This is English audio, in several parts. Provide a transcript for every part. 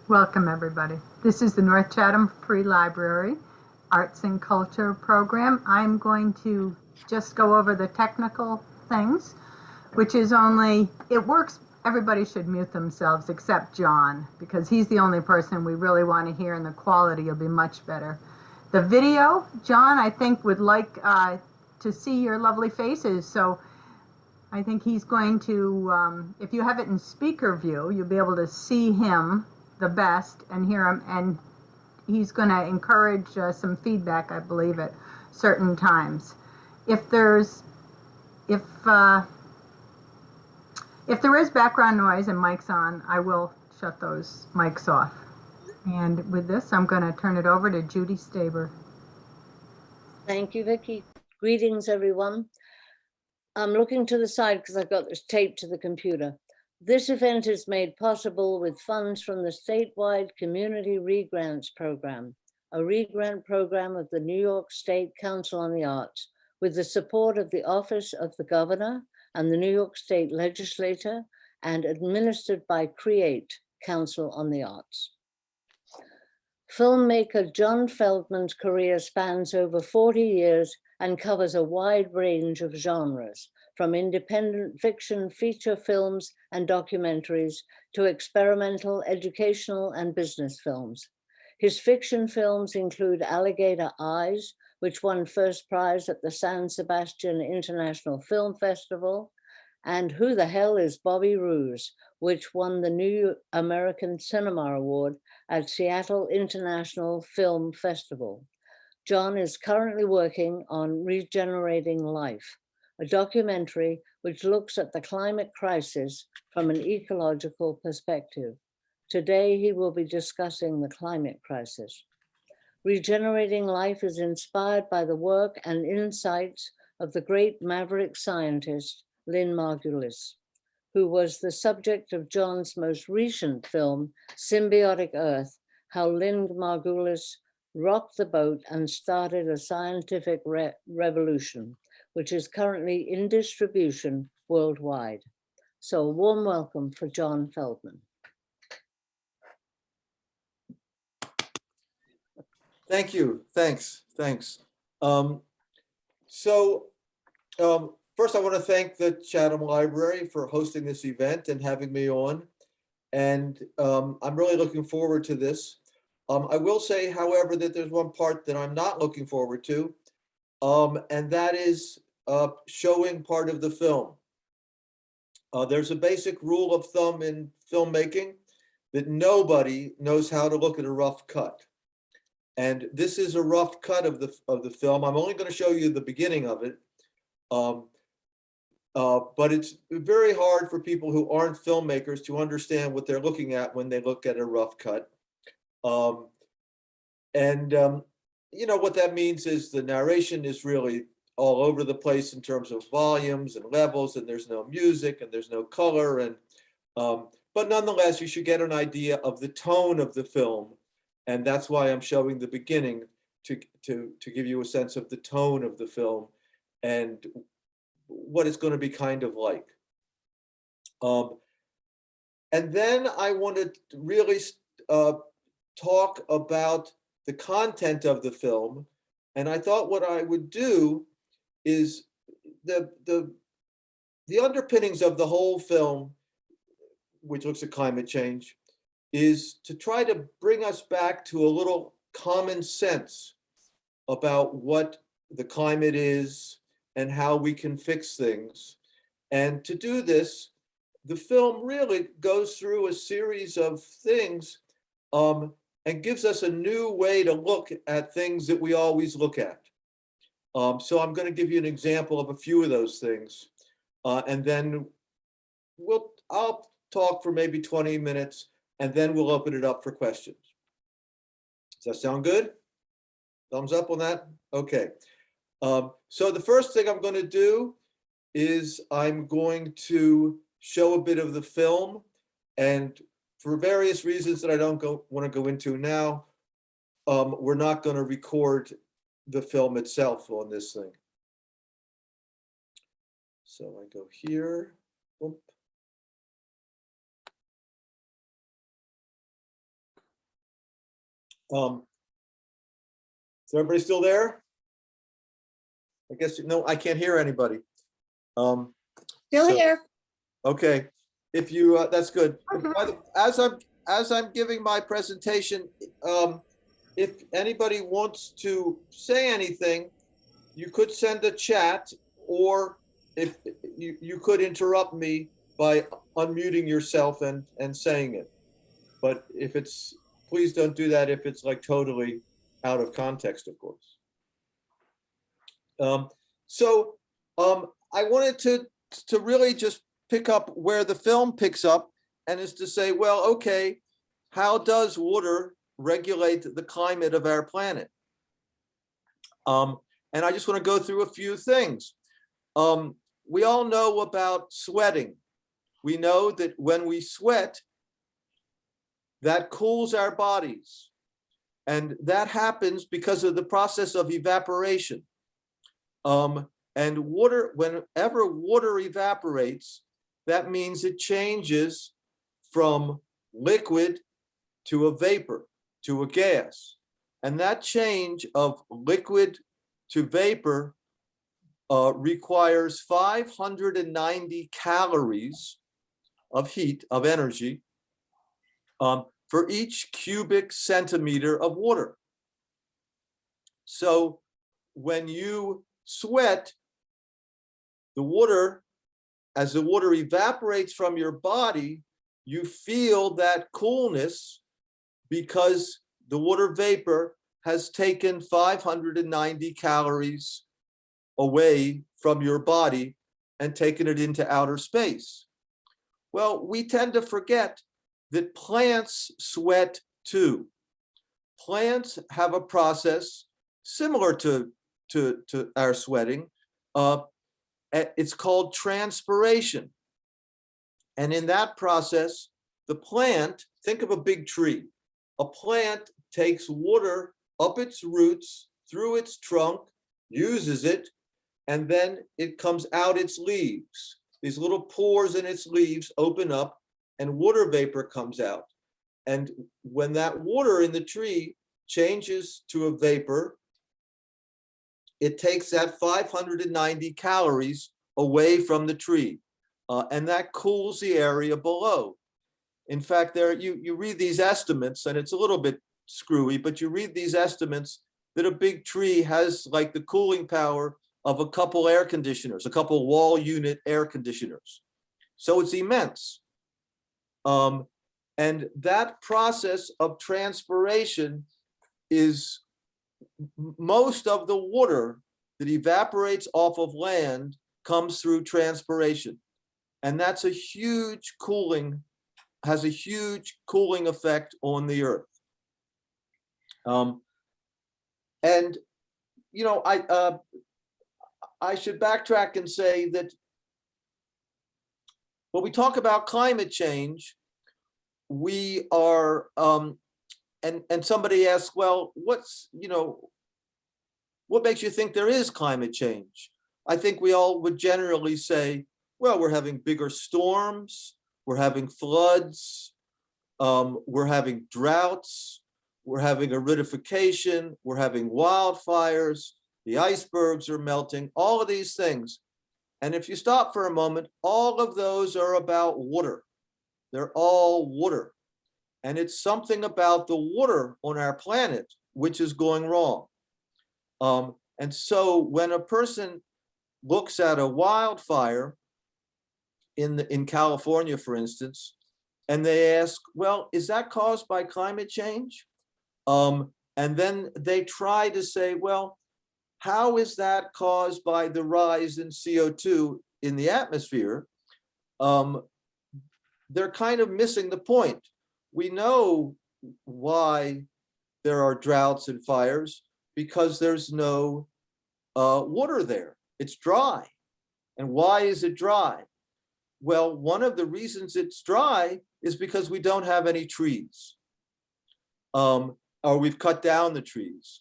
Welcome, everybody. This is the North Chatham Free Library Arts and Culture Program. I'm going to just go over the technical things, which is only, it works, everybody should mute themselves except John, because he's the only person we really want to hear and the quality will be much better. The video, John, I think would like to see your lovely faces, so I think he's going to, if you have it in speaker view, you'll be able to see him the best and hear him, and he's going to encourage some feedback, I believe, at certain times. If there is background noise and mics on, I will shut those mics off. And with this, I'm going to turn it over to Judy Staber. Thank you, Vicki. Greetings, everyone. I'm looking to the side because I've got this taped to the computer. This event is made possible with funds from the Statewide Community Regrants Program, a regrant program of the New York State Council on the Arts, with the support of the Office of the Governor and the New York State Legislature, and administered by CREATE, Council on the Arts. Filmmaker John Feldman's career spans over 40 years and covers a wide range of genres, from independent fiction, feature films, and documentaries to experimental, educational, and business films. His fiction films include Alligator Eyes, which won first prize at the San Sebastian International Film Festival, and Who the Hell is Bobby Roos, which won the New American Cinema Award at Seattle International Film Festival. John is currently working on Regenerating Life, a documentary which looks at the climate crisis from an ecological perspective. Today, he will be discussing the climate crisis. Regenerating Life is inspired by the work and insights of the great maverick scientist, Lynn Margulis, who was the subject of John's most recent film, Symbiotic Earth, How Lynn Margulis rocked the boat and started a scientific revolution, which is currently in distribution worldwide. So a warm welcome for John Feldman. Thank you. Thanks. First, I want to thank the Chatham Library for hosting this event and having me on. And I'm really looking forward to this. I will say, however, that there's one part that I'm not looking forward to, and that is showing part of the film. There's a basic rule of thumb in filmmaking that nobody knows how to look at a rough cut. And this is a rough cut of the film. I'm only going to show you the beginning of it. But it's very hard for people who aren't filmmakers to understand what they're looking at when they look at a rough cut. You know, what that means is the narration is really all over the place in terms of volumes and levels, and there's no music and there's no color. And but nonetheless, you should get an idea of the tone of the film. And that's why I'm showing the beginning to give you a sense of the tone of the film and what it's going to be kind of like. And then I want to really talk about the content of the film. And I thought what I would do is the underpinnings of the whole film, which looks at climate change, is to try to bring us back to a little common sense about what the climate is and how we can fix things. And to do this, the film really goes through a series of things and gives us a new way to look at things that we always look at. So I'm going to give you an example of a few of those things. And then I'll talk for maybe 20 minutes, and then we'll open it up for questions. Does that sound good? Thumbs up on that? Okay. So the first thing I'm going to do is I'm going to show a bit of the film, and for various reasons that I don't want to go into now, we're not going to record the film itself on this thing. So I go here. Boom. Is everybody still there? I guess, no, I can't hear anybody. Still So- here. Okay, if you, that's good. Mhm. As I'm giving my presentation, if anybody wants to say anything, you could send a chat, or if you could interrupt me by unmuting yourself and saying it. But if it's, please don't do that if it's like totally out of context, of course. I wanted to really just pick up where the film picks up, and is to say, well, okay, how does water regulate the climate of our planet? And I just want to go through a few things. We all know about sweating. We know that when we sweat, that cools our bodies. And that happens because of the process of evaporation. And water, whenever water evaporates, that means it changes from liquid to a vapor, to a gas. And that change of liquid to vapor requires 590 calories of heat, of energy, for each cubic centimeter of water. So when you sweat, the water, as the water evaporates from your body, you feel that coolness because the water vapor has taken 590 calories away from your body and taken it into outer space. Well, we tend to forget that plants sweat too. Plants have a process similar to our sweating. It's called transpiration. And in that process, the plant, think of a big tree. A plant takes water up its roots, through its trunk, uses it, and then it comes out its leaves. These little pores in its leaves open up and water vapor comes out. And when that water in the tree changes to a vapor, it takes that 590 calories away from the tree. And that cools the area below. In fact, you read these estimates, and it's a little bit screwy, but you read these estimates that a big tree has like the cooling power of a couple air conditioners, a couple wall unit air conditioners. So it's immense. And that process of transpiration is most of the water that evaporates off of land comes through transpiration. And that's a huge cooling, has a huge cooling effect on the earth. And, you know, I should backtrack and say that when we talk about climate change, we are, and somebody asks, well, what's, you know, what makes you think there is climate change? I think we all would generally say, well, we're having bigger storms, we're having floods, we're having droughts, we're having aridification, we're having wildfires, the icebergs are melting, all of these things. And if you stop for a moment, all of those are about water. They're all water. And it's something about the water on our planet which is going wrong. And so when a person looks at a wildfire in California, for instance, and they ask, well, is that caused by climate change? And then they try to say, well, how is that caused by the rise in CO2 in the atmosphere? They're kind of missing the point. We know why there are droughts and fires, because there's no water there. It's dry. And why is it dry? Well, one of the reasons it's dry is because we don't have any trees, or we've cut down the trees.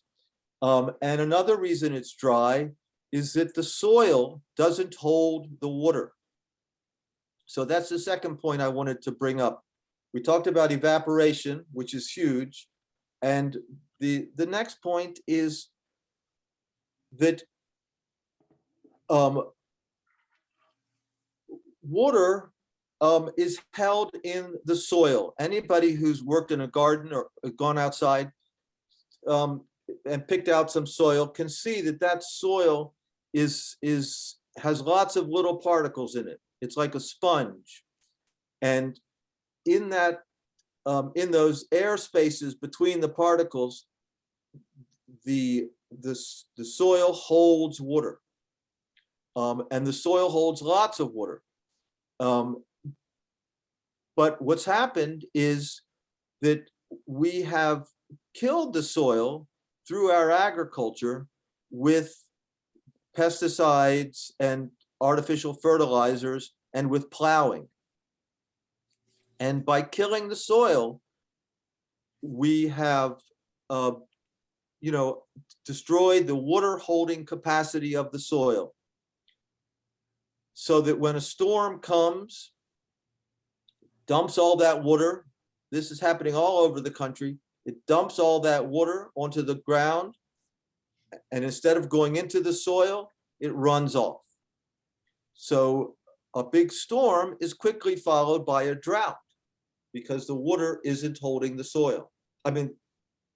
And another reason it's dry is that the soil doesn't hold the water. So that's the second point I wanted to bring up. We talked about evaporation, which is huge. And the next point is that water is held in the soil. Anybody who's worked in a garden or gone outside and picked out some soil can see that that soil has lots of little particles in it. It's like a sponge. And in that, in those air spaces between the particles, the soil holds water. And the soil holds lots of water. But what's happened is that we have killed the soil through our agriculture with pesticides and artificial fertilizers and with plowing. And by killing the soil, we have, destroyed the water holding capacity of the soil. So that when a storm comes, dumps all that water, this is happening all over the country, it dumps all that water onto the ground, and instead of going into the soil, it runs off. So a big storm is quickly followed by a drought because the water isn't holding the soil. I mean,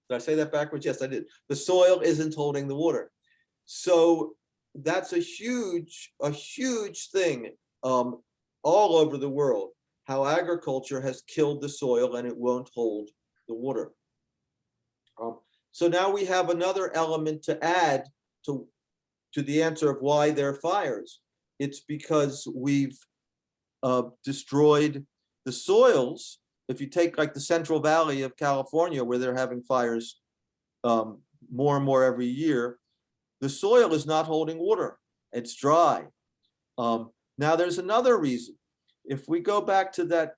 did I say that backwards? Yes, I did. The soil isn't holding the water. So that's a huge thing all over the world, how agriculture has killed the soil and it won't hold the water. So now we have another element to add to the answer of why there are fires. It's because we've destroyed the soils. If you take like the Central Valley of California, where they're having fires more and more every year, the soil is not holding water. It's dry. Now there's another reason. If we go back to that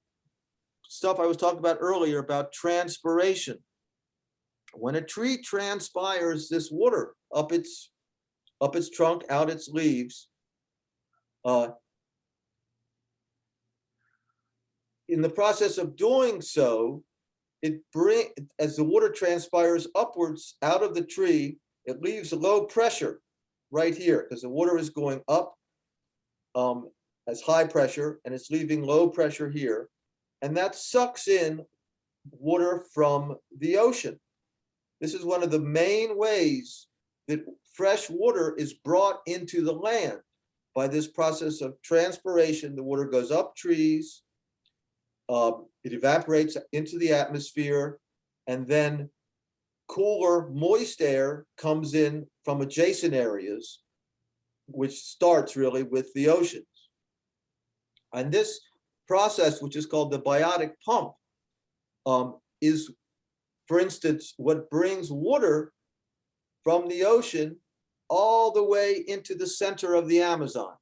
stuff I was talking about earlier about transpiration, when a tree transpires this water up its trunk, out its leaves, in the process of doing so, as the water transpires upwards out of the tree, it leaves a low pressure right here because the water is going up as high pressure and it's leaving low pressure here. And that sucks in water from the ocean. This is one of the main ways that fresh water is brought into the land by this process of transpiration. The water goes up trees, it evaporates into the atmosphere, and then cooler, moist air comes in from adjacent areas, which starts really with the oceans. And this process, which is called the biotic pump, is, for instance, what brings water from the ocean all the way into the center of the Amazon.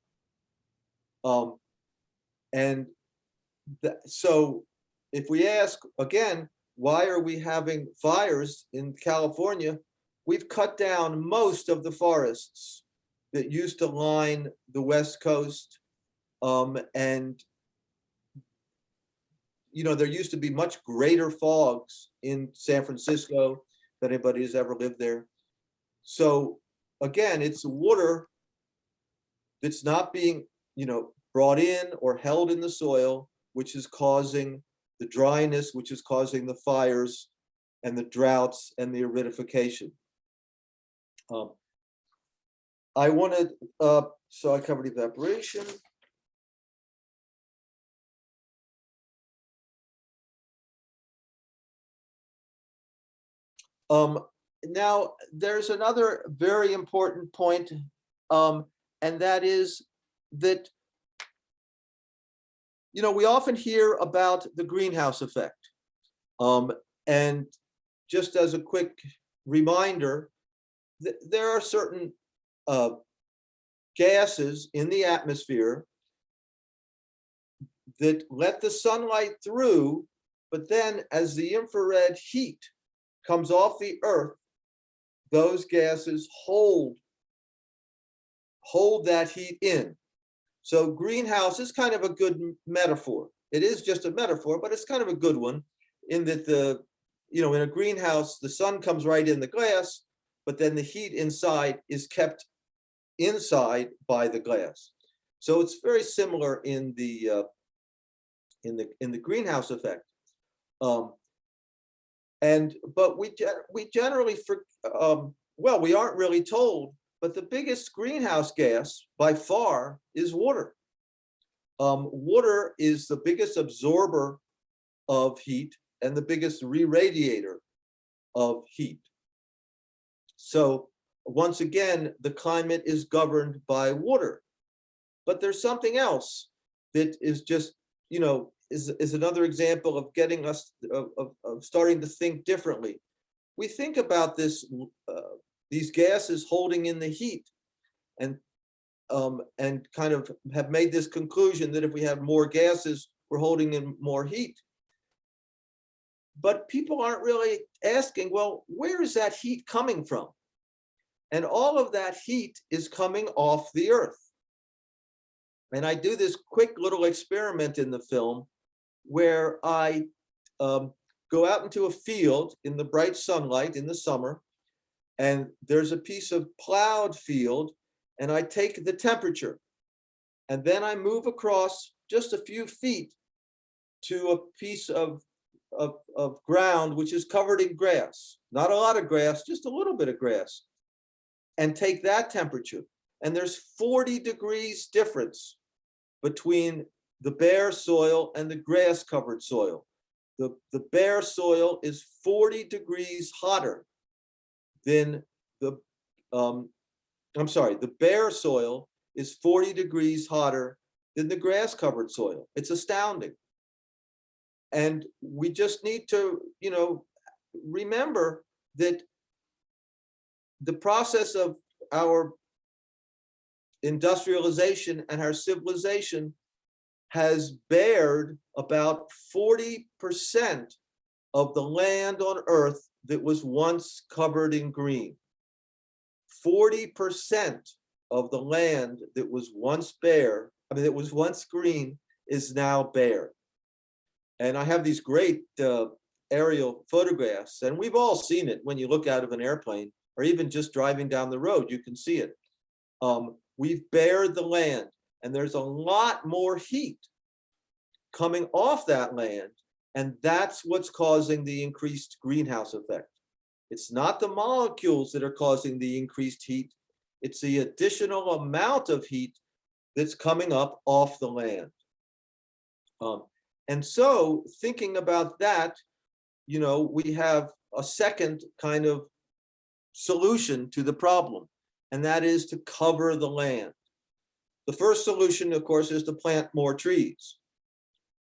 So if we ask again, why are we having fires in California? We've cut down most of the forests that used to line the West Coast. And there used to be much greater fogs in San Francisco than anybody has ever lived there. So again, it's water that's not being, brought in or held in the soil, which is causing the dryness, which is causing the fires and the droughts and the aridification. I wanted, so I covered evaporation. Now, there's another very important point, and that is that, we often hear about the greenhouse effect. And just as a quick reminder, there are certain gases in the atmosphere that let the sunlight through, but then as the infrared heat comes off the earth, those gases hold that heat in. So greenhouse is kind of a good metaphor. It is just a metaphor, but it's kind of a good one in that in a greenhouse, the sun comes right in the glass, but then the heat inside is kept inside by the glass. So it's very similar in the greenhouse effect. But we generally, well, we aren't really told, but the biggest greenhouse gas by far is water. Water is the biggest absorber of heat and the biggest re-radiator of heat. So once again, the climate is governed by water. But there's something else that is just, is another example of getting us, of starting to think differently. We think about this, these gases holding in the heat, and kind of have made this conclusion that if we have more gases, we're holding in more heat. But people aren't really asking, well, where is that heat coming from? And all of that heat is coming off the earth. And I do this quick little experiment in the film where I go out into a field in the bright sunlight in the summer, and there's a piece of plowed field, and I take the temperature, and then I move across just a few feet to a piece of ground which is covered in grass, not a lot of grass, just a little bit of grass, and take that temperature. And there's 40 degrees difference between the bare soil and the grass covered soil. The bare soil is 40 degrees hotter than the bare soil is 40 degrees hotter than the grass covered soil. It's astounding. And we just need to, remember that the process of our industrialization and our civilization has bared about 40% of the land on Earth that was once covered in green. 40% of the land that was once bare, that was once green, is now bare. And I have these great aerial photographs, and we've all seen it when you look out of an airplane, or even just driving down the road, you can see it. We've bared the land, and there's a lot more heat coming off that land, and that's what's causing the increased greenhouse effect. It's not the molecules that are causing the increased heat, it's the additional amount of heat that's coming up off the land. And so thinking about that, we have a second kind of solution to the problem, and that is to cover the land. The first solution, of course, is to plant more trees,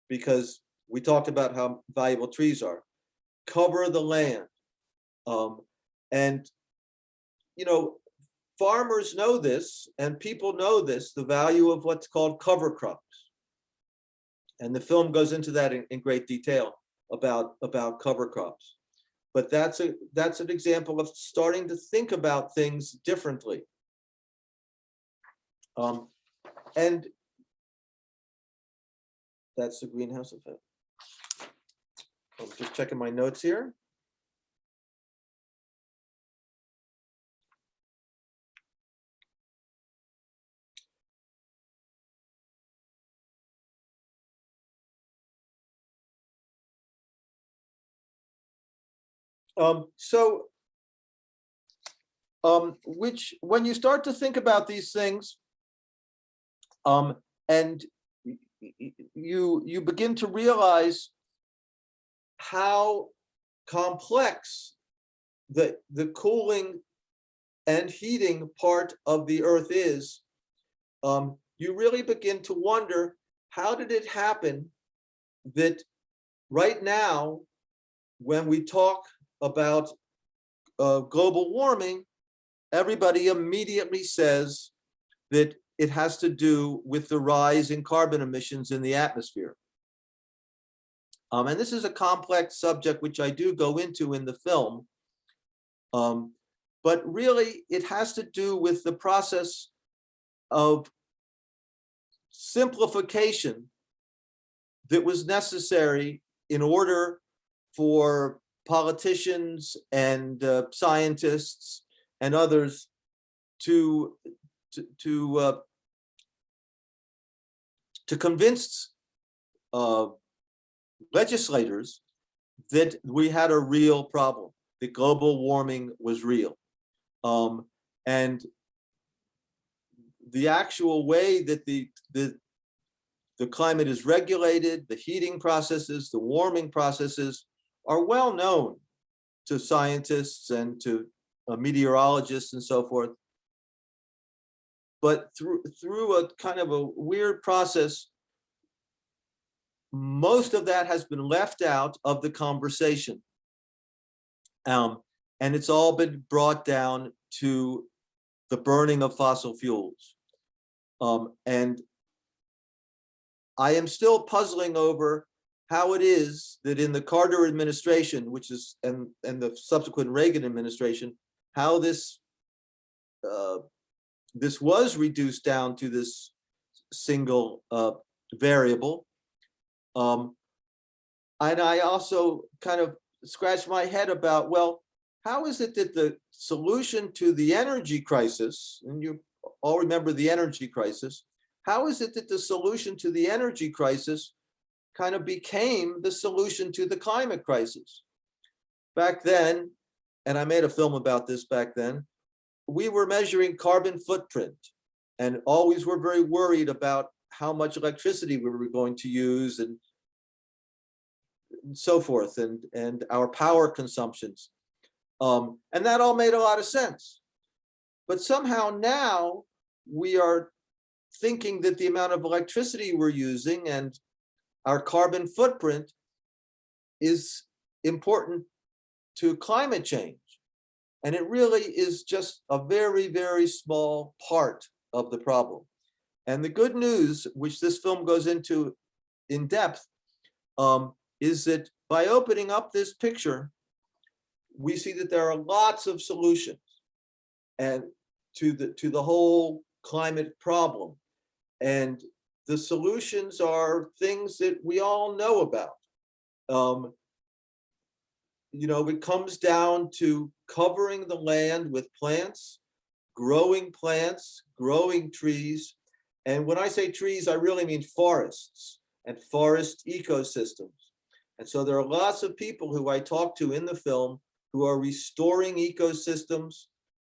because we talked about how valuable trees are. Cover the land. And, farmers know this, and people know this, the value of what's called cover crops. And the film goes into that in great detail about cover crops. But that's an example of starting to think about things differently. And that's the greenhouse effect. I'm just checking my notes here. When you start to think about these things, and you begin to realize how complex the cooling and heating part of the earth is, you really begin to wonder, how did it happen that right now, when we talk about global warming, everybody immediately says that it has to do with the rise in carbon emissions in the atmosphere. And this is a complex subject which I do go into in the film. But really, it has to do with the process of simplification that was necessary in order for politicians and scientists and others to convince legislators that we had a real problem, that global warming was real. And the actual way that the climate is regulated, the heating processes, the warming processes are well known to scientists and to meteorologists and so forth. But through a kind of a weird process, most of that has been left out of the conversation. And it's all been brought down to the burning of fossil fuels. And I am still puzzling over how it is that in the Carter administration, which is, and the subsequent Reagan administration, how this was reduced down to this single variable. And I also kind of scratched my head about, well, how is it that the solution to the energy crisis, and you all remember the energy crisis, how is it that the solution to the energy crisis kind of became the solution to the climate crisis? Back then, and I made a film about this back then, we were measuring carbon footprint and always were very worried about how much electricity we were going to use and so forth, and our power consumptions. And that all made a lot of sense. But somehow now we are thinking that the amount of electricity we're using and our carbon footprint is important to climate change. And it really is just a very, very small part of the problem. And the good news, which this film goes into in depth, is that by opening up this picture, we see that there are lots of solutions and to the whole climate problem. And the solutions are things that we all know about. You know, it comes down to covering the land with plants, growing trees. And when I say trees, I really mean forests and forest ecosystems. And so there are lots of people who I talk to in the film who are restoring ecosystems,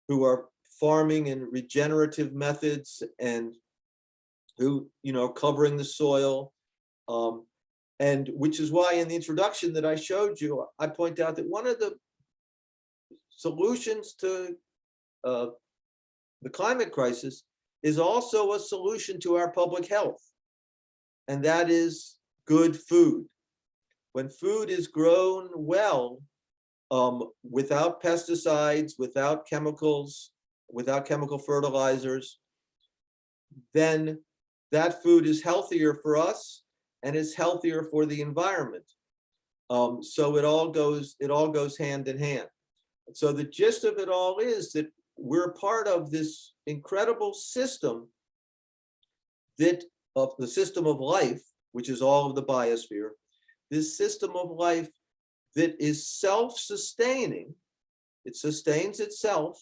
who are farming in regenerative methods, and who, you know, covering the soil. And which is why in the introduction that I showed you, I point out that one of the solutions to the climate crisis is also a solution to our public health. And that is good food. When food is grown well, without pesticides, without chemicals, without chemical fertilizers, then that food is healthier for us and is healthier for the environment. So it all goes hand in hand. So the gist of it all is that we're part of this incredible system of the system of life, which is all of the biosphere, this system of life that is self-sustaining. It sustains itself,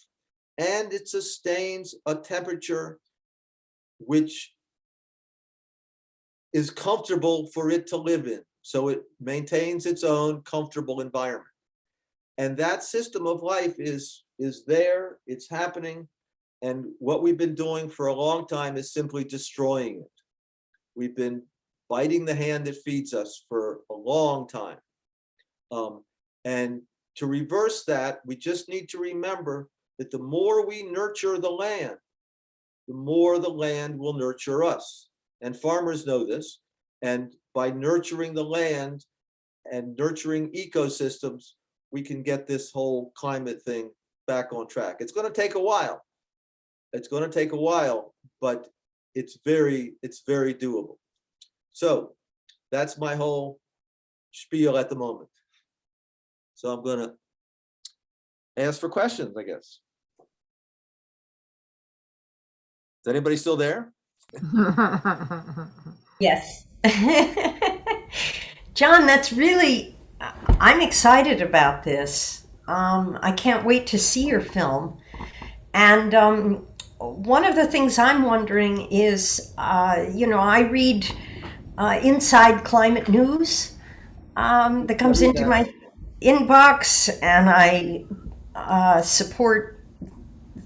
and it sustains a temperature which is comfortable for it to live in. So it maintains its own comfortable environment. And that system of life is there, it's happening. And what we've been doing for a long time is simply destroying it. We've been biting the hand that feeds us for a long time. And to reverse that, we just need to remember that the more we nurture the land, the more the land will nurture us. And farmers know this. And by nurturing the land and nurturing ecosystems, we can get this whole climate thing back on track. It's going to take a while. It's going to take a while, but it's very doable. So that's my whole spiel at the moment. So I'm going to ask for questions, I guess. Is anybody still there? Yes. John, that's really I'm excited about this. I can't wait to see your film. And one of the things I'm wondering is, I read Inside Climate News that comes into my inbox, and I support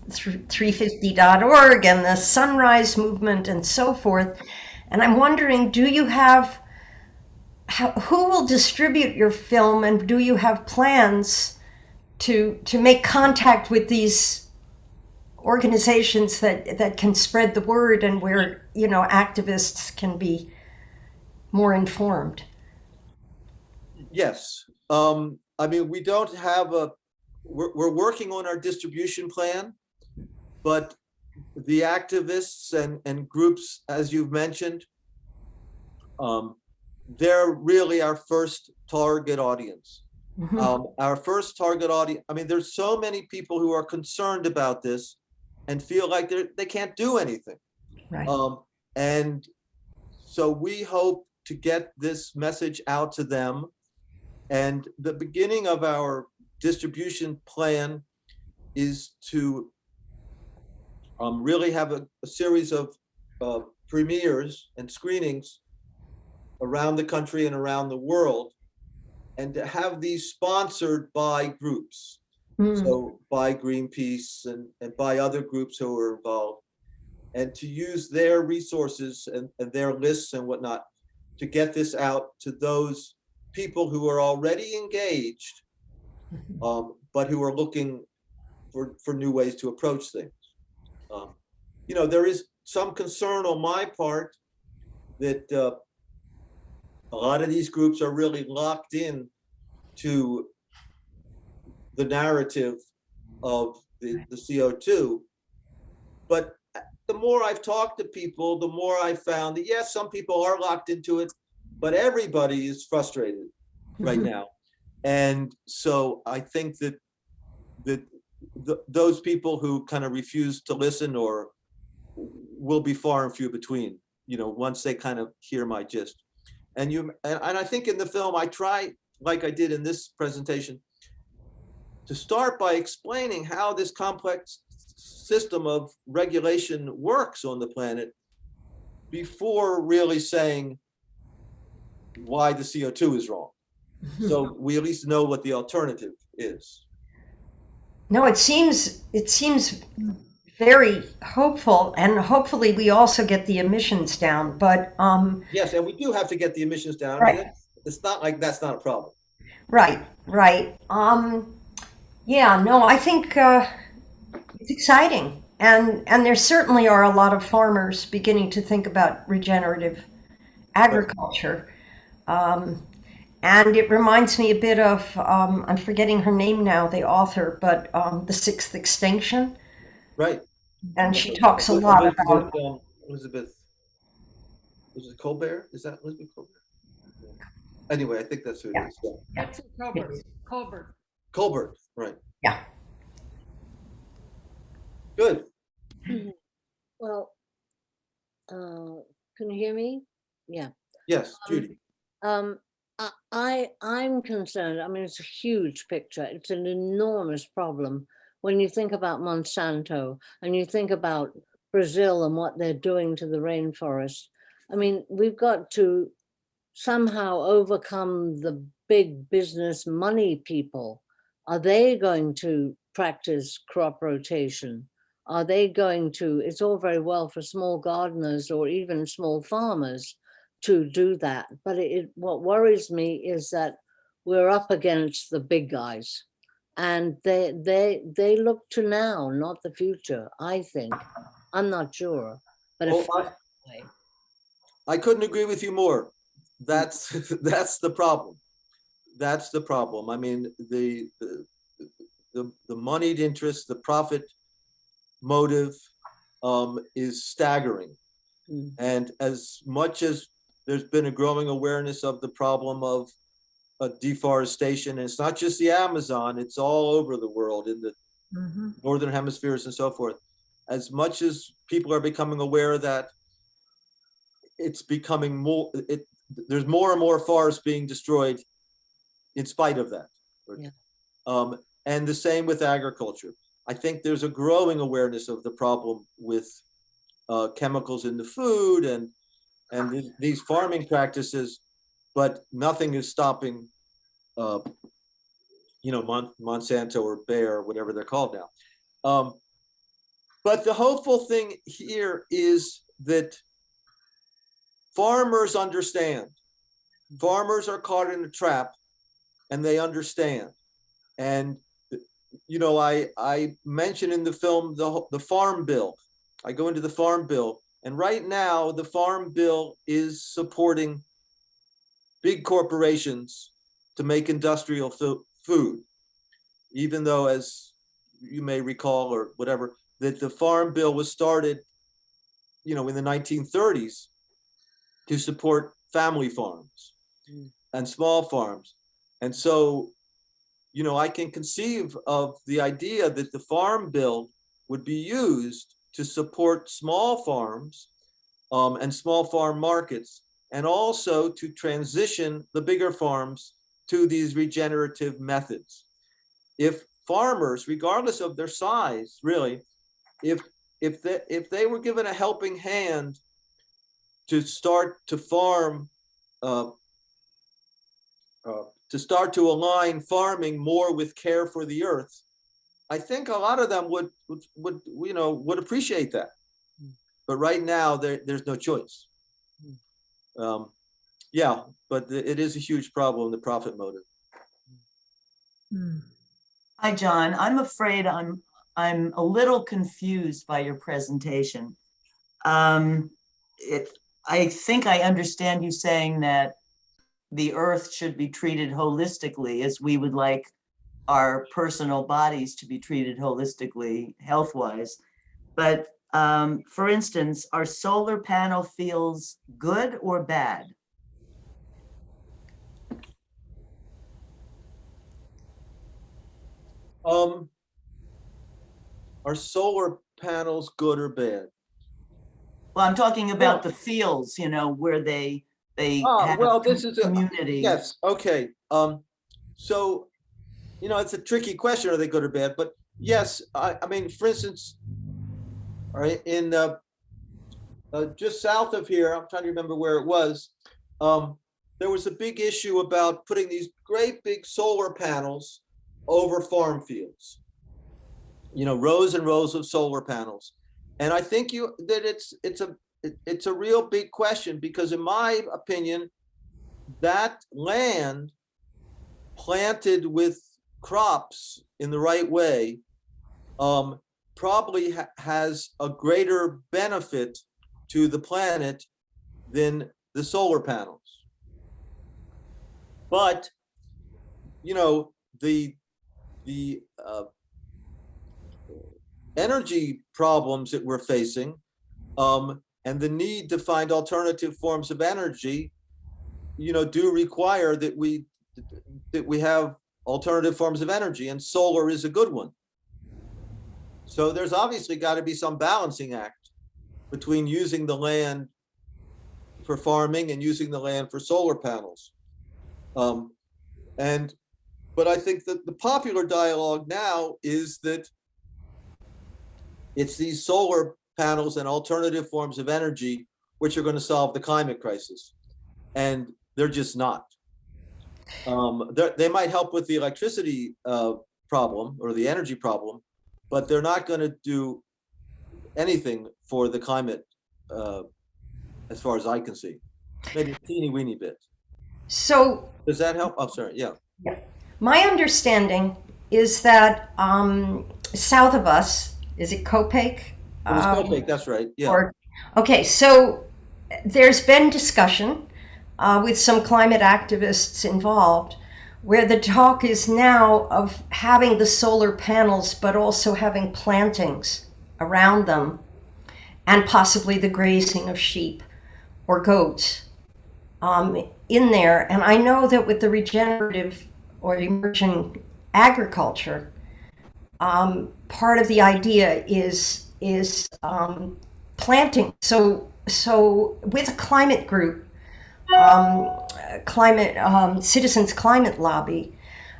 350.org and the Sunrise Movement and so forth. And I'm wondering, do you have, who will distribute your film, and do you have plans to make contact with these organizations that can spread the word, and where, activists can be more informed? Yes. I mean, we don't have we're working on our distribution plan, but the activists and groups, as you've mentioned, they're really our first target audience. Our first target audience, I mean, there's so many people who are concerned about this and feel like they can't do anything. Right. And so we hope to get this message out to them. And the beginning of our distribution plan is to really have a series of premieres and screenings around the country and around the world, and to have these sponsored by groups. So by Greenpeace and by other groups who are involved, and to use their resources and their lists and whatnot to get this out to those people who are already engaged, but who are looking for new ways to approach things. There is some concern on my part that a lot of these groups are really locked in to the narrative of the CO2. But the more I've talked to people, the more I've found that, yes, some people are locked into it, but everybody is frustrated right now. And so I think that those people who kind of refuse to listen or will be far and few between, once they kind of hear my gist. And I think in the film, I try, like I did in this presentation, to start by explaining how this complex system of regulation works on the planet before really saying why the CO2 is wrong. So we at least know what the alternative is. No, it seems very hopeful, and hopefully we also get the emissions down. But yes, and we do have to get the emissions down. Right. I mean, it's not like that's not a problem. Right. Yeah, no, I think it's exciting, and there certainly are a lot of farmers beginning to think about regenerative agriculture. And it reminds me a bit of, I'm forgetting her name now, the author, but The Sixth Extinction. Right. And she talks a lot about Elizabeth, was it Colbert? Is that Elizabeth Colbert? Anyway, I think that's who it is. Yeah. That's Colbert. Colbert, right. Yeah. Good. Well, can you hear me? Yeah. Yes, Judy. I'm concerned. I mean, it's a huge picture. It's an enormous problem when you think about Monsanto and you think about Brazil and what they're doing to the rainforest. I mean, we've got to somehow overcome the big business money people. Are they going to practice crop rotation? Are they going to, it's all very well for small gardeners or even small farmers to do that. But what worries me is that we're up against the big guys, and they look to now, not the future, I think. I'm not sure, but I couldn't agree with you more. That's the problem. That's the problem. I mean, the moneyed interest, the profit motive is staggering. And as much as there's been a growing awareness of the problem of deforestation, and it's not just the Amazon, it's all over the world in the northern hemispheres and so forth. As much as people are becoming aware that it's becoming more, there's more and more forests being destroyed in spite of that. Yeah. And the same with agriculture. I think there's a growing awareness of the problem with chemicals in the food and these farming practices, but nothing is stopping, Monsanto or Bayer, whatever they're called now. But the hopeful thing here is that farmers understand. Farmers are caught in a trap, and they understand. And I mentioned in the film the farm bill. I go into the farm bill, and right now the farm bill is supporting big corporations to make industrial food, even though, as you may recall or whatever, that the farm bill was started, in the 1930s to support family farms and small farms. And so, I can conceive of the idea that the farm bill would be used to support small farms and small farm markets, and also to transition the bigger farms to these regenerative methods. If farmers, regardless of their size, really, if they were given a helping hand to start to farm, to start to align farming more with care for the earth, I think a lot of them would appreciate that. But right now, there's no choice. But it is a huge problem, the profit motive. Hi, John. I'm afraid I'm a little confused by your presentation. I think I understand you saying that the earth should be treated holistically, as we would like our personal bodies to be treated holistically, health-wise. But for instance, are solar panel fields good or bad? Are solar panels good or bad? Well, I'm talking about the fields, where they have this is community. Yes. Okay. So, it's a tricky question. Are they good or bad? But yes, I mean, for instance, all right, in just south of here, I'm trying to remember where it was. There was a big issue about putting these great big solar panels over farm fields. Rows and rows of solar panels. And I think it's a real big question, because in my opinion, that land planted with crops in the right way probably has a greater benefit to the planet than the solar panels. But the energy problems that we're facing, and the need to find alternative forms of energy, do require that we have alternative forms of energy, and solar is a good one. So there's obviously got to be some balancing act between using the land for farming and using the land for solar panels. But I think that the popular dialogue now is that it's these solar panels and alternative forms of energy which are going to solve the climate crisis, and they're just not. They might help with the electricity problem or the energy problem, but they're not going to do anything for the climate, as far as I can see. Maybe a teeny weeny bit. So does that help? Oh, sorry. Yeah. My understanding is that south of us, is it Kopek? It was Kopek, that's right. Yeah. Okay, so there's been discussion with some climate activists involved, where the talk is now of having the solar panels, but also having plantings around them, and possibly the grazing of sheep or goats in there. And I know that with the regenerative or emerging agriculture, part of the idea is planting. So with a climate group, Citizens Climate Lobby,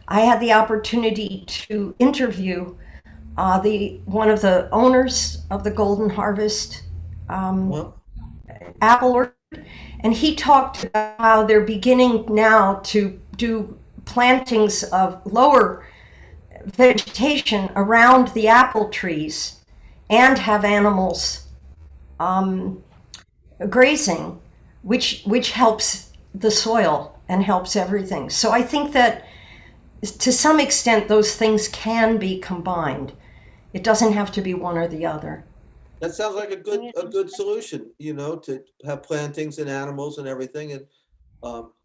I had the opportunity to interview one of the owners of the Golden Harvest Well, apple orchard, and he talked about how they're beginning now to do plantings of lower vegetation around the apple trees and have animals grazing, which helps the soil and helps everything. So I think that to some extent those things can be combined. It doesn't have to be one or the other. that sounds like a good solution, to have plantings and animals and everything, and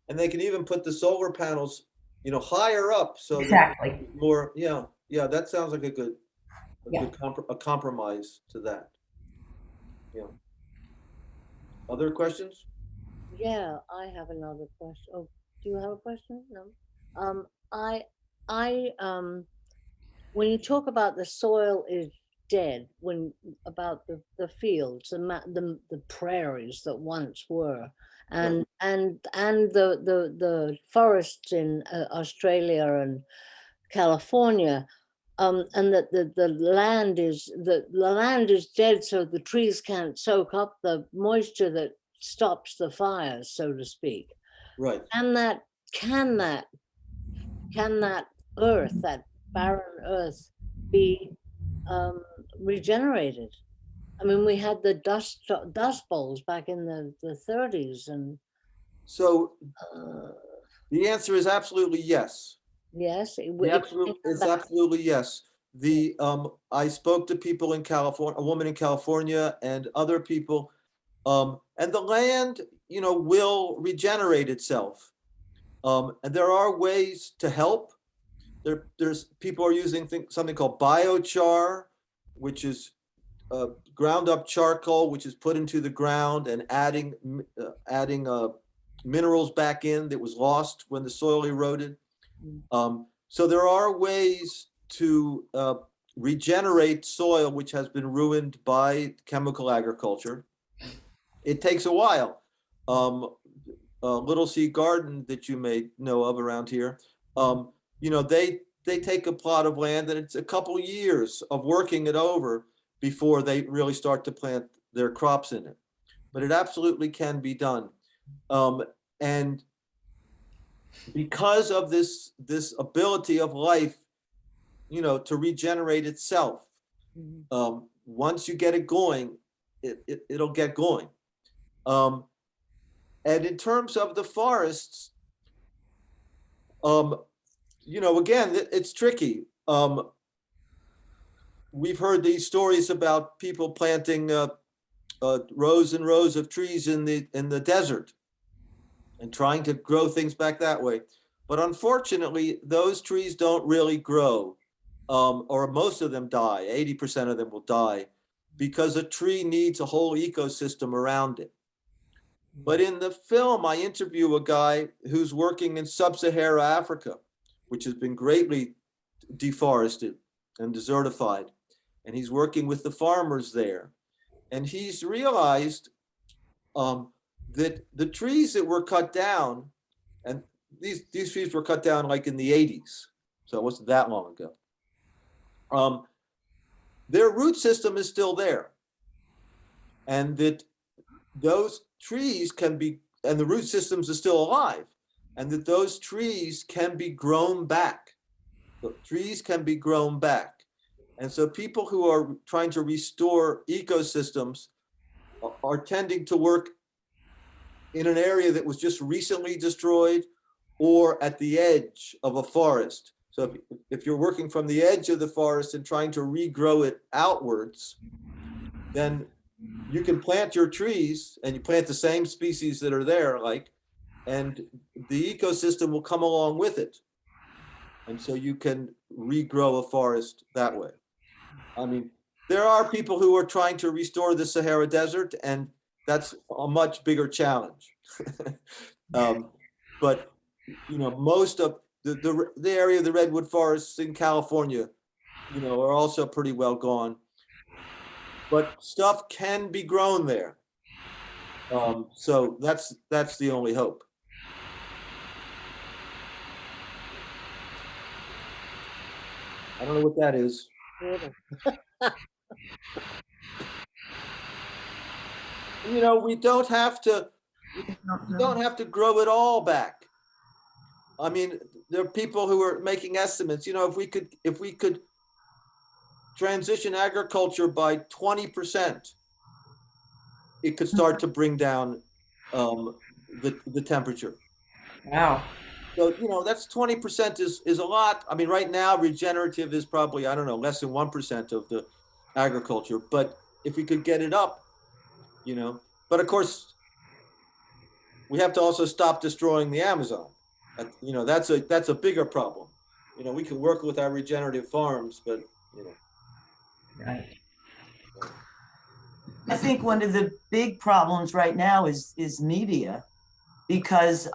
they can even put the solar panels, higher up, so Exactly. more. Yeah, that sounds like a Yeah. good compromise to that. Yeah. Other questions? Yeah, I have another question. Oh, do you have a question? No. I when you talk about the soil is dead, about the fields, the prairies that once were, and the forests in Australia and California, and that the land is dead, so the trees can't soak up the moisture that stops the fires, so to speak. Right. Can that earth, that barren earth, be regenerated? I mean, we had the dust bowls back in the 30s, and So the answer is absolutely yes. yes, It's absolutely yes. I spoke to people in California, a woman in California, and other people, and the land, will regenerate itself. And there are ways to help. There's people are using something called biochar, which is ground up charcoal, which is put into the ground and adding minerals back in that was lost when the soil eroded. So there are ways to regenerate soil which has been ruined by chemical agriculture. It takes a while. Little Sea Garden that you may know of around here, they take a plot of land and it's a couple years of working it over before they really start to plant their crops in it. But it absolutely can be done. And because of this ability of life, to regenerate itself, once you get it going, it'll get going. And in terms of the forests, again, it's tricky. We've heard these stories about people planting rows and rows of trees in the desert and trying to grow things back that way. But unfortunately, those trees don't really grow, or most of them die. 80% of them will die because a tree needs a whole ecosystem around it. But in the film, I interview a guy who's working in sub-Saharan Africa, which has been greatly deforested and desertified. And he's working with the farmers there. And he's realized that the trees that were cut down, and these trees were cut down like in the 80s, so it wasn't that long ago. Their root system is still there. And that those trees can be, and the root systems are still alive, and that those trees can be grown back. The trees can be grown back. And so people who are trying to restore ecosystems are tending to work in an area that was just recently destroyed or at the edge of a forest. So if you're working from the edge of the forest and trying to regrow it outwards, then you can plant your trees and you plant the same species that are there, and the ecosystem will come along with it. And so you can regrow a forest that way. I mean, there are people who are trying to restore the Sahara Desert, and that's a much bigger challenge. But most of the area of the redwood forests in California, are also pretty well gone. But stuff can be grown there. So that's the only hope. I don't know what that is. You know, we don't have to grow it all back. I mean, there are people who are making estimates. You know, if we could transition agriculture by 20%, it could start to bring down the temperature. Wow. So, you know, that's 20% is a lot. I mean, right now, regenerative is probably, I don't know, less than 1% of the agriculture. But if we could get it up, you know, but of course, we have to also stop destroying the Amazon. You know, that's a bigger problem. You know, we can work with our regenerative farms, but, you know. Right. I think one of the big problems right now is media, because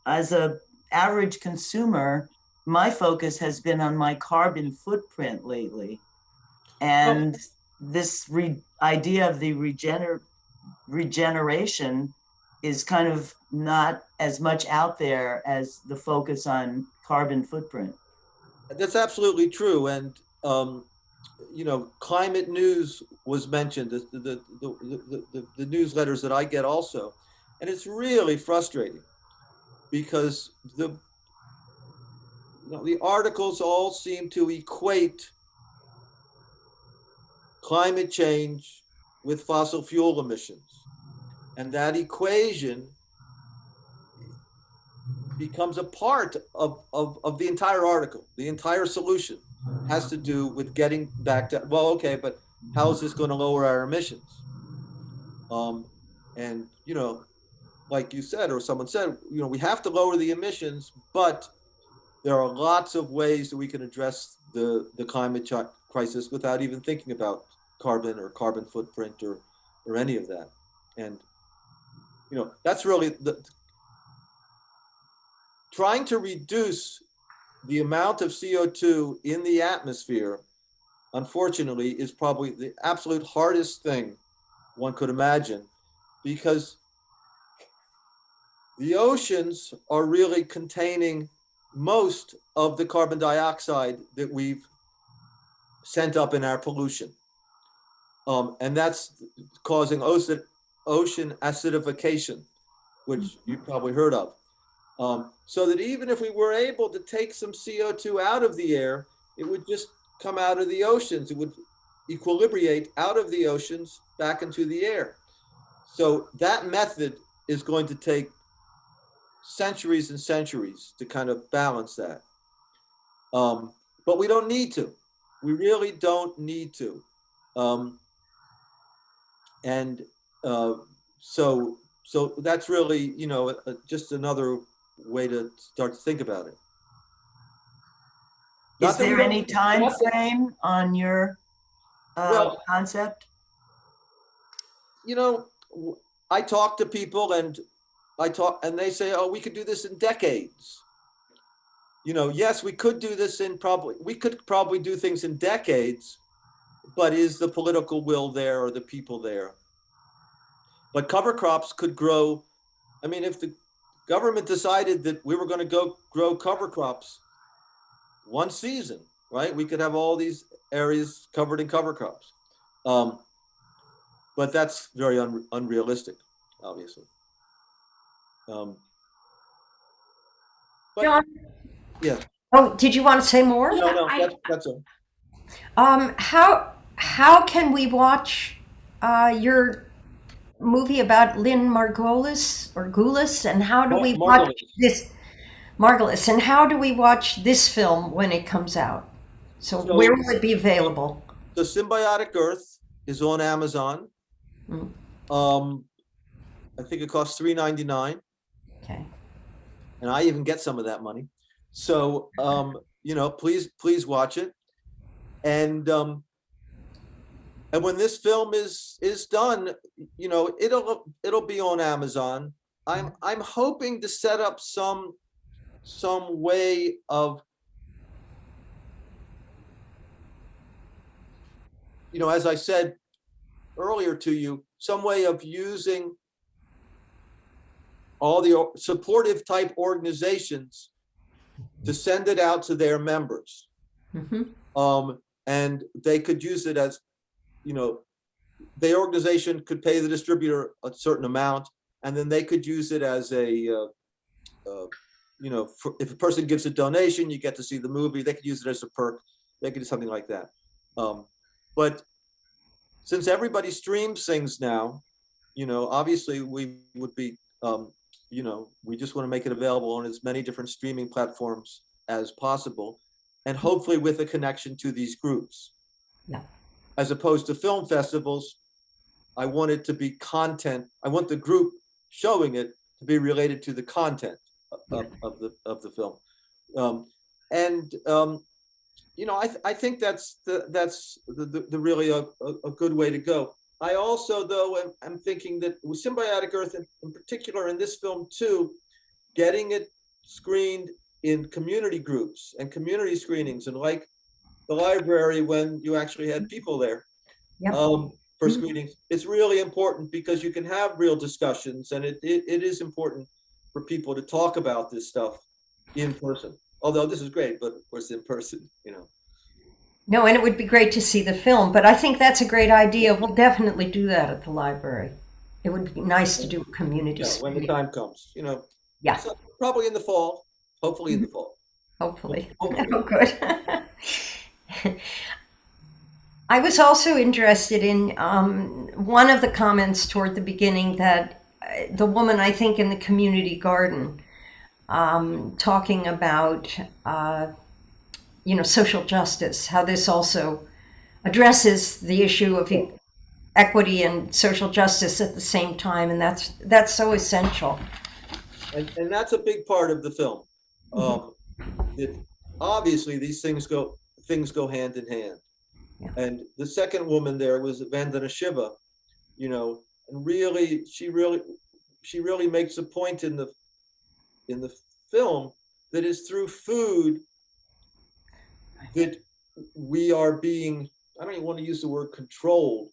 as a average consumer, my focus has been on my carbon footprint lately. And this idea of the regeneration is kind of not as much out there as the focus on carbon footprint. That's absolutely true. And, you know, climate news was mentioned, the newsletters that I get also. And it's really frustrating because the articles all seem to equate climate change with fossil fuel emissions. And that equation becomes a part of the entire article. The entire solution has to do with getting back to, well, okay, but how is this going to lower our emissions? And, you know, like you said, or someone said, you know, we have to lower the emissions, but there are lots of ways that we can address the climate crisis without even thinking about carbon or carbon footprint or any of that. And, you know, that's really trying to reduce the amount of CO2 in the atmosphere, unfortunately, is probably the absolute hardest thing one could imagine, because the oceans are really containing most of the carbon dioxide that we've sent up in our pollution. And that's causing ocean acidification, which you've probably heard of. So that even if we were able to take some CO2 out of the air, it would just come out of the oceans. It would equilibrate out of the oceans back into the air. So that method is going to take centuries and centuries to kind of balance that. But we don't need to. We really don't need to. So that's really, you know, just another way to start to think about it. Is there any time frame on your concept? You know, I talk to people and they say, oh, we could do this in decades. You know, yes, we could do this we could probably do things in decades, but is the political will there or the people there? But cover crops could grow. I mean, if the government decided that we were going to go grow cover crops one season, right? We could have all these areas covered in cover crops. But that's very unrealistic, obviously. But, John? Yeah. Oh, did you want to say more? No, that's all. How can we watch your movie about Lynn Margulis, and how do we watch this? Margulis, and how do we watch this film when it comes out? So where will it be available? The Symbiotic Earth is on Amazon. I think it costs $3.99. Okay. And I even get some of that money. So you know, please watch it. And when this film is done, you know, it'll be on Amazon. I'm hoping to set up some way of, you know, as I said earlier to you, some way of using all the supportive type organizations to send it out to their members. And they could use it as, the organization could pay the distributor a certain amount, and then they could use it as a, if a person gives a donation, you get to see the movie. They could use it as a perk. They could do something like that. But since everybody streams things now, obviously we would be, we just want to make it available on as many different streaming platforms as possible, and hopefully with a connection to these groups. Yeah. As opposed to film festivals, I want it to be content. I want the group showing it to be related to the content of the film. I think that's the really a good way to go. I also, though, am thinking that with Symbiotic Earth in particular, in this film too, getting it screened in community groups and community screenings, and like the library when you actually had people there for screenings, it's really important because you can have real discussions, and it is important for people to talk about this stuff in person. Although this is great, but of course in person, No, and it would be great to see the film, but I think that's a great idea. We'll definitely do that at the library. It would be nice to do a community when the time comes, Yeah. So probably in the fall, hopefully in the fall. Hopefully. Oh, good. I was also interested in one of the comments toward the beginning that the woman, I think, in the community garden, talking about, social justice, how this also addresses the issue of equity and social justice at the same time, and that's so essential. And that's a big part of the film. Obviously, these things go hand in hand. Yeah. And the second woman there was Vandana Shiva, and really, she really makes a point in the film that is through food that we are being, I don't even want to use the word controlled,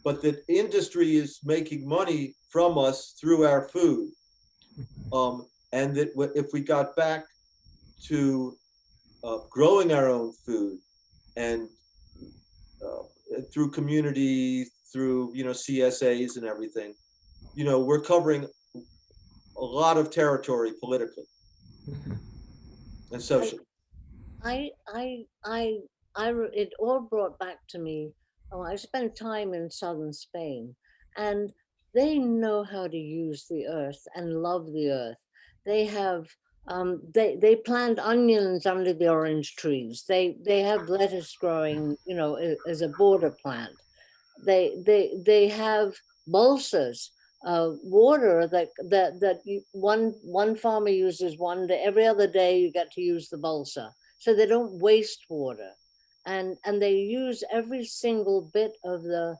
but that industry is making money from us through our food. And that if we got back to growing our own food and through community, through CSAs and everything, we're covering a lot of territory politically and socially. It all brought back to me. I spent time in southern Spain, and they know how to use the earth and love the earth. They have they plant onions under the orange trees. They have lettuce growing, as a border plant. They have balsas, water that one farmer uses one day. Every other day you get to use the balsa, so they don't waste water, and they use every single bit of the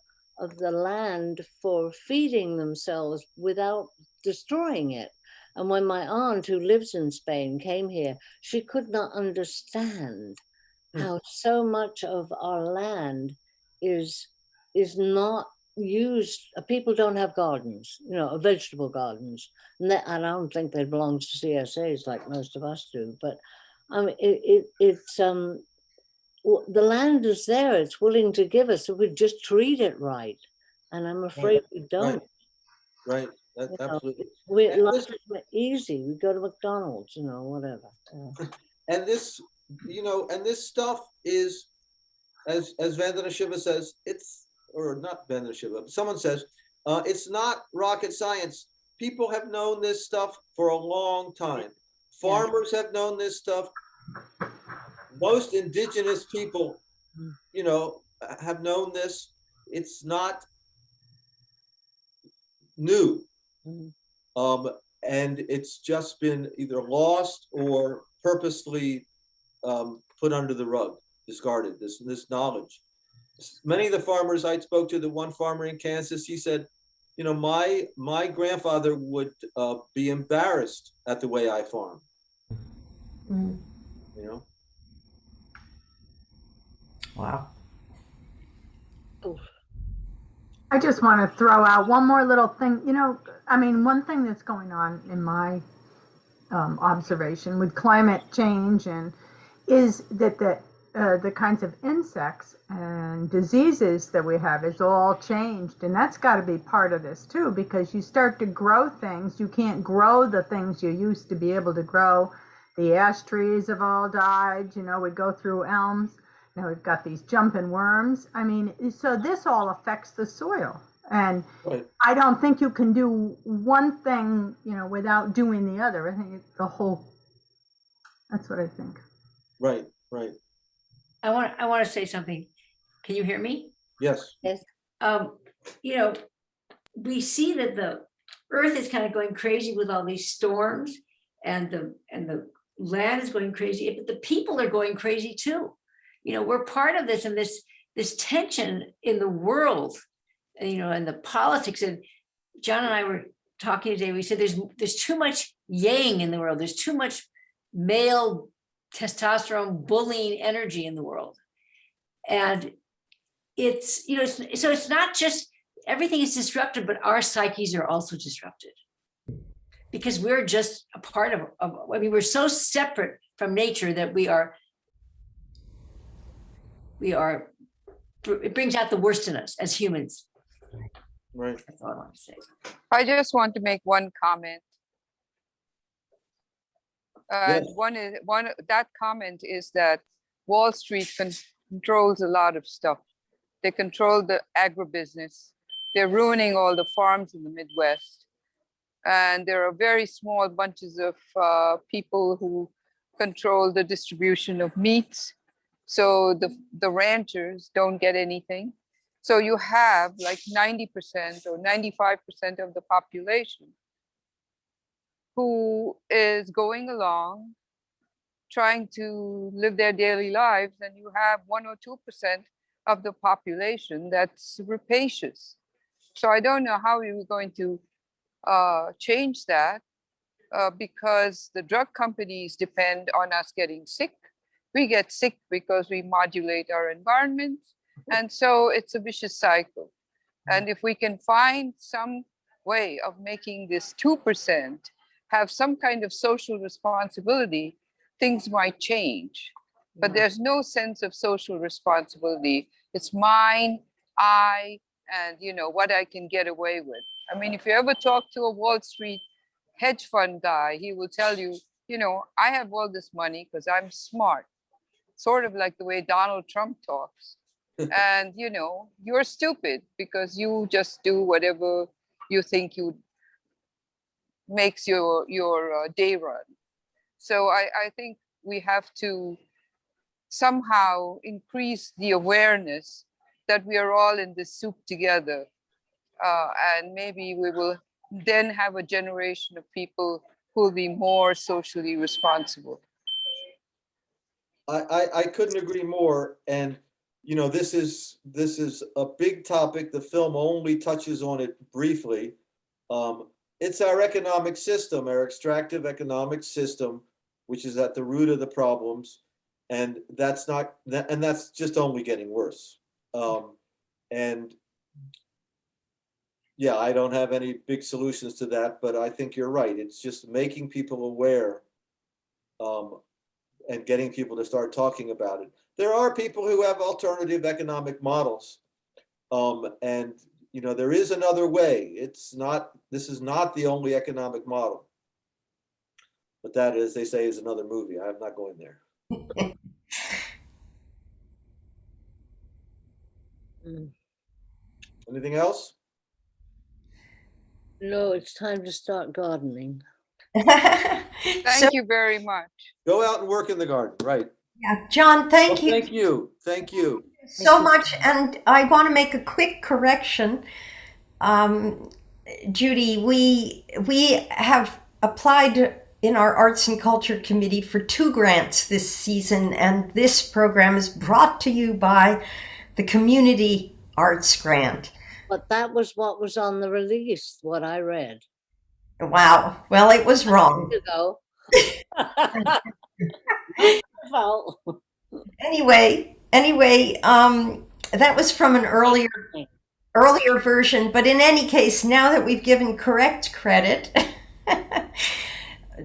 land for feeding themselves without destroying it. And when my aunt, who lives in Spain, came here, she could not understand how so much of our land is not used. People don't have gardens, vegetable gardens, and I don't think they belong to CSAs like most of us do. But it's the land is there; it's willing to give us if we just treat it right. And I'm afraid we don't. Right. Absolutely. Life is easy. We go to McDonald's, whatever. And this, and this stuff is, as Vandana Shiva says, or not Vandana Shiva, but someone says, it's not rocket science. People have known this stuff for a long time. Farmers have known this stuff. Most indigenous people, have known this. It's not new. And it's just been either lost or purposely put under the rug, discarded, this knowledge. Many of the farmers I spoke to, the one farmer in Kansas, he said, my grandfather would be embarrassed at the way I farm. Wow. I just want to throw out one more little thing. I mean, one thing that's going on in my observation with climate change and is that the kinds of insects and diseases that we have is all changed, and that's got to be part of this too, because you start to grow things, you can't grow the things you used to be able to grow. The ash trees have all died. You know, we go through elms. Now we've got these jumping worms. I mean, so this all affects the soil. And Right. I don't think you can do one thing, you know, without doing the other. I think the whole, that's what I think. Right, right. I want to say something. Can you hear me? Yes. Yes. You know, we see that the earth is kind of going crazy with all these storms, and the land is going crazy, but the people are going crazy too. You know, we're part of this, and this tension in the world, you know, and the politics. And John and I were talking today. We said there's too much yang in the world. There's too much male testosterone bullying energy in the world. And it's, you know, so it's not just everything is disrupted, but our psyches are also disrupted because we're just a part of I mean, we're so separate from nature that we are, it brings out the worst in us as humans. Right. That's all I want to say. I just want to make one comment. Yes. That comment is that Wall Street controls a lot of stuff. They control the agribusiness. They're ruining all the farms in the Midwest. And there are very small bunches of people who control the distribution of meats. So the ranchers don't get anything. So you have like 90% or 95% of the population who is going along, trying to live their daily lives, and you have 1 or 2% of the population that's rapacious. So I don't know how we were going to change that because the drug companies depend on us getting sick. We get sick because we modulate our environment. And so it's a vicious cycle. And if we can find some way of making this 2% have some kind of social responsibility, things might change. But there's no sense of social responsibility. It's mine, I, and you know what I can get away with. I mean, if you ever talk to a Wall Street hedge fund guy, he will tell you, you know, I have all this money because I'm smart, sort of like the way Donald Trump talks. And you know, you're stupid because you just do whatever you think you makes your day run. So I think we have to somehow increase the awareness that we are all in this soup together. And maybe we will then have a generation of people who will be more socially responsible. I couldn't agree more. And, you know, this is a big topic. The film only touches on it briefly. It's our economic system, our extractive economic system, which is at the root of the problems. And that's just only getting worse. And yeah, I don't have any big solutions to that, but I think you're right. It's just making people aware and getting people to start talking about it. There are people who have alternative economic models. And you know, there is another way. This is not the only economic model. But that, as they say, is another movie. I'm not going there. Anything else? No, it's time to start gardening. Thank you very much. Go out and work in the garden, right? Yeah, John, thank you. Thank you. Thank you. So much. And I want to make a quick correction. Judy, we have applied in our Arts and Culture Committee for 2 grants this season, and this program is brought to you by the Community Arts Grant. But that was what was on the release, what I read. Wow. Well, it was wrong. You know. Well, Anyway, that was from an earlier version, but in any case, now that we've given correct credit,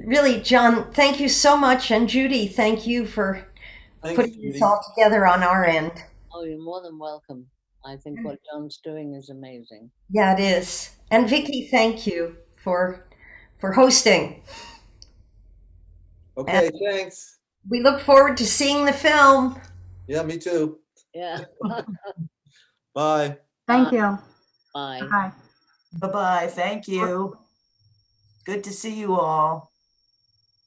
really, John, thank you so much. And Judy, thank you for Thanks, putting Judy. this all together on our end. Oh, you're more than welcome. I think what John's doing is amazing. Yeah, it is. And Vicky, thank you for hosting. Okay, thanks. We look forward to seeing the film. Yeah, me too. Yeah. Bye. Thank you. Bye. Bye. Bye-bye. Thank you. Good to see you all.